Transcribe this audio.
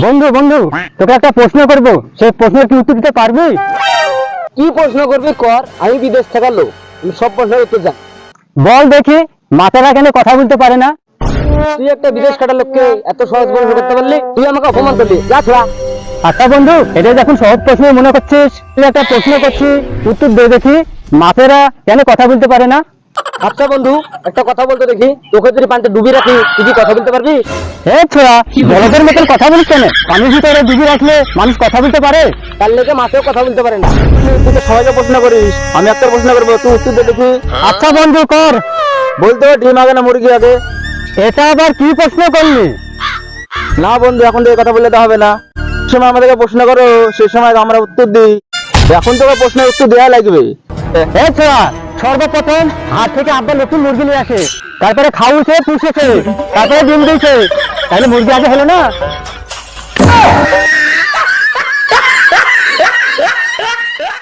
বন্ধু বন্ধু, তোকে একটা প্রশ্ন করব, সেই প্রশ্নের কি উত্তর দিতে পারবি? কি প্রশ্ন করবি কর, আমি বিদেশ থেকে লোক, আমি সব প্রশ্নের উত্তর জানি। বল দেখি, মাছেরা কেন কথা বলতে পারে না? তুই একটা বিদেশ কাটা লোককে এত সহজ প্রশ্ন করতে পারলি? তুই আমাকে অপমান করলি, যা ছোড়া। আচ্ছা বন্ধু, এটা যখন সহজ প্রশ্ন মনে করছিস, তুই একটা প্রশ্ন করছি, উত্তর দে দেখি, মাছেরা কেন কথা বলতে পারে না? আচ্ছা বন্ধু, একটা কথা বলতে দেখি, তোকে যদি পানিতে ডুবি রাখি তুই কি কথা বলতে পারবি? হে ছোড়া, বলদের মতন কথা বলিস কেন? পানির ভিতরে ডুবি রাখলে মানুষ কথা বলতে পারে? তার লেগে মাছেও কথা বলতে পারে না। তুই তো সহজে প্রশ্ন করিস, আমি একটা প্রশ্ন করবো, তুই উত্তর দে দেখি। আচ্ছা বন্ধু কর। বলতে হবে ডিম আগে না মুরগি আগে? এটা আবার কি প্রশ্ন করলি? না বন্ধু, এখন তো এই কথা বললে তো হবে না। যে সময় আমাদেরকে প্রশ্ন করো সেই সময় আমরা উত্তর দিই, এখন তোকে প্রশ্নের উত্তর দেওয়া লাগবে। হে ছোড়া, সর্বপ্রথম হাট থেকে আব্বা নতুন মুরগি নিয়ে আসে, তারপরে খাওয়াছে পুষেছে, তারপরে ডিম দিয়েছে, তাহলে মুরগি আগে হলো না?